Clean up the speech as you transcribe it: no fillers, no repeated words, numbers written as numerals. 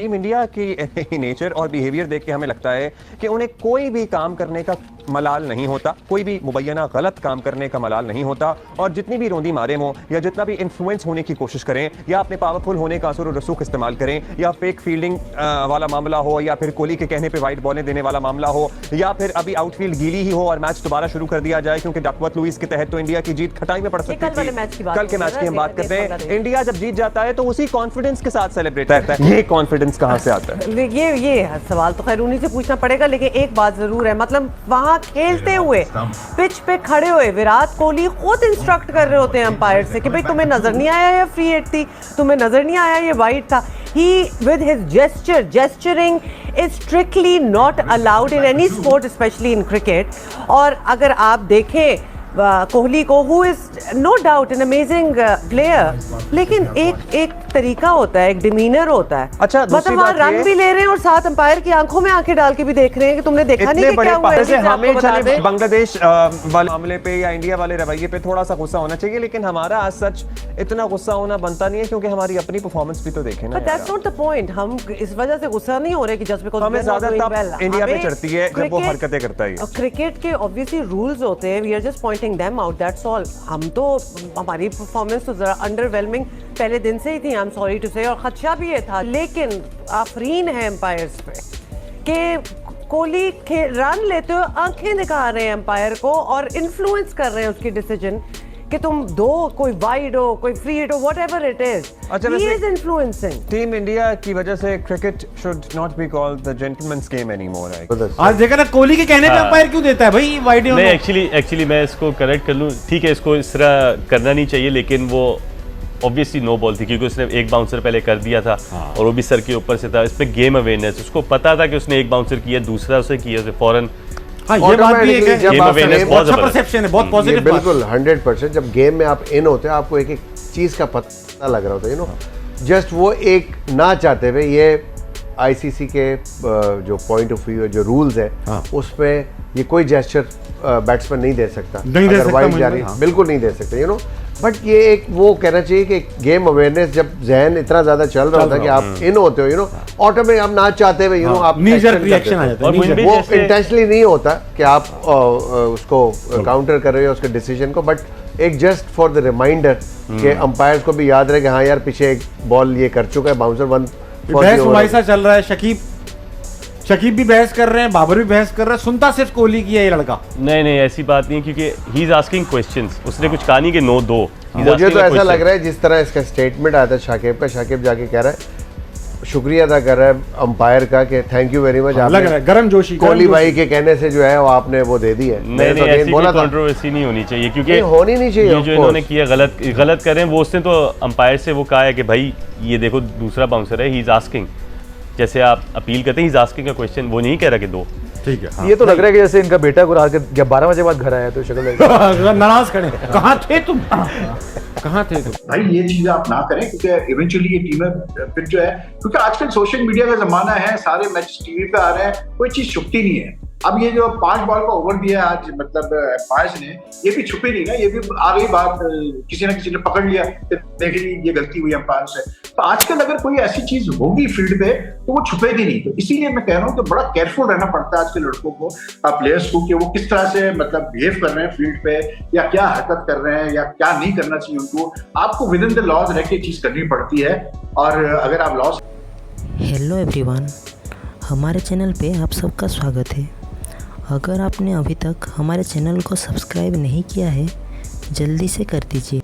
Team India की nature और behaviour देख के हमें लगता है कि उन्हें कोई भी काम करने का मलाल नहीं होता, कोई भी मुबैना गलत काम करने का मलाल नहीं होता, और जितनी भी रोंदी मारे हों या जितना भी इन्फ्लुएंस होने की कोशिश करें या अपने पावरफुल होने का असर और रसूख इस्तेमाल करें, या फेक फील्डिंग वाला मामला हो, या फिर कोहली के कहने पे वाइट बॉलें देने वाला मामला हो, या फिर अभी आउटफील्ड गीली ही हो और मैच दोबारा शुरू कर दिया जाए क्योंकि डकवर्थ लुईस के तहत तो इंडिया की जीत खटाई में पड़ सकती थी। कल के मैच की हम बात करते हैं। इंडिया जब जीत जाता है तो उसी कॉन्फिडेंस के साथ सेलिब्रेट करता है। ये कॉन्फिडेंस कहां से आता है? ये सवाल तो खैर उन्हीं से पूछना पड़ेगा, लेकिन एक बात जरूर है, मतलब वहां खेलते हुए पिच पे खड़े हुए विराट कोहली खुद इंस्ट्रक्ट कर रहे होते हैं अंपायर से कि भाई तुम्हें नजर नहीं आया ये फ्री हिट थी, तुम्हें नजर नहीं आया ये वाइड था। He with his gesturing is strictly not allowed in any sport, especially in cricket. और अगर आप देखें कोहली को, who is no doubt an amazing player, लेकिन एक तरीका होता है, एक डिमीनर होता है। अच्छा, मतलब वहाँ रन भी ले रहे हैं और साथ अंपायर की आंखों में आंखें डाल के भी देख रहे हैं कि तुमने देखा नहीं कि क्या हुआ है। हमें बांग्लादेश वाले मामले पे या इंडिया वाले रवैये पे थोड़ा सा गुस्सा होना चाहिए, लेकिन हमारा आज सच इतना गुस्सा होना बनता नहीं है क्योंकि हमारी अपनी परफॉर्मेंस भी तो देखें ना। But that's not the point. हम इस वजह से गुस्सा नहीं हो रहे कि just because हमें ज्यादा तब इंडिया पे चढ़ती है जब वो हरकतें करता है। क्रिकेट के obviously rules होते हैं, we are just pointing them out, that's all. हम तो हमारी परफॉर्मेंस तो जरा अंडरवेलमिंग पहले दिन से ही थी, आई एम सॉरी टू से, और खदशा भी ये था, लेकिन आफरीन है एम्पायर्स पे कि कोहली रन लेते हुए आंखें दिखा रहे हैं एम्पायर को और इन्फ्लुएंस कर रहे हैं उसकी डिसीजन कि तुम दो, कोई वाइड हो, कोई फ्री हिट हो, whatever it is, he is influencing. Team India की वजह से cricket should not be called the gentleman's game anymore. आज देखा ना कोहली के कहने पे अंपायर क्यों देता है भाई वाइड? नहीं, एक्चुअली मैं इसको करेक्ट कर लूँ, ठीक है, इसको इस तरह करना नहीं चाहिए, लेकिन वो ऑब्वियसली नो बॉल थी क्योंकि उसने एक बाउंसर पहले कर दिया था और वो भी सर के ऊपर से था। इस पे गेम अवेयरनेस, उसको पता था कि उसने एक बाउंसर किया, दूसरा उसे किया, उसे फौरन। हाँ, ये बात भी है कि गेम अवेयरनेस बहुत अच्छा परसेप्शन है, बहुत पॉजिटिव। बिल्कुल 100%। जब गेम में आप इन होते हो आपको एक एक चीज का पता लग रहा होता है, यू नो, जस्ट वो एक ना चाहते हुए ये आईसीसी के जो पॉइंट ऑफ व्यू, जो रूल्स है, उसमें ये कोई जेस्चर बैट्समैन नहीं दे सकता, अगर वाइड जा रही, बिल्कुल नहीं दे सकते, यू नो। बट ये एक वो कहना चाहिए कि गेम अवेयरनेस, जब जहन इतना ज्यादा चल रहा होता है कि आप इन होते हो, यू नो, ऑटोमेटिक आप ना चाहते हुए, यू नो, आप रिएक्शन आ जाता है। वो इंटेंशनली नहीं होता कि आप उसको काउंटर कर रहे हो उसके डिसीजन को, बट एक जस्ट फॉर द रिमाइंडर कि अंपायर्स को भी याद रहे कि हाँ यार पीछे एक बॉल ये कर चुका है, बाउंसर वन। बहस चल रहा है, शकीब भी बहस कर रहे हैं, बाबर भी बहस कर रहे हैं, सुनता सिर्फ कोहली की है ये लड़का। नहीं, ऐसी बात नहीं है क्योंकि ही इज आस्किंग क्वेश्चंस, उसने कुछ कहा नहीं कि नो दो। मुझे तो ऐसा लग रहा है जिस तरह इसका स्टेटमेंट आया था शाकिब का, शाकिब जाके कह रहा है, शुक्रिया अदा कर रहा है अंपायर का कि थैंक यू वेरी मच, आपने गरम जोशी कोहली भाई के कहने से जो है वो आपने वो दे दी है। नहीं, ऐसी कोई कंट्रोवर्सी नहीं होनी चाहिए क्योंकि होनी नहीं चाहिए। ये जो इन्होंने किया गलत करें, वो उसने तो अंपायर से वो कहा है कि भाई ये देखो दूसरा बाउंसर है, ही इज आस्किंग, जैसे आप अपील करते हैं, ही इज आस्किंग का क्वेश्चन, वो नहीं कह रहा कि दो। ठीक है, ये तो लग रहा है कि जैसे इनका बेटा को रात के 12 बजे बाद घर आया तो शक्ल नाराज खड़े, कहाँ थे तुम, कहाँ थे तुम? भाई ये चीज आप ना करें क्योंकि इवेंचुअली ये टीमें फिर जो है, क्योंकि आजकल सोशल मीडिया का जमाना है, सारे मैच टीवी पे आ रहे हैं, कोई चीज छुपती नहीं है। अब ये जो 5 बॉल का ओवर दिया आज, मतलब एम्पायर्स ने, ये भी छुपी नहीं ना, ये भी आ गई बात, किसी ना किसी ने पकड़ लिया, देख ली ये गलती हुई एम्पायर से। तो आजकल अगर कोई ऐसी चीज होगी फील्ड पे तो वो छुपेगी नहीं। तो इसीलिए मैं कह रहा हूँ कि बड़ा केयरफुल रहना पड़ता है आज के लड़कों को, प्लेयर्स को, कि वो किस तरह से मतलब बिहेव कर रहे हैं फील्ड पे, या क्या हरकत कर रहे हैं या क्या नहीं करना चाहिए उनको। आपको विद इन द लॉज रह के चीज करनी पड़ती है, और अगर आप लॉस। हेलो एवरीवन, हमारे चैनल पे आप सबका स्वागत है। अगर आपने अभी तक हमारे चैनल को सब्सक्राइब नहीं किया है, जल्दी से कर दीजिए।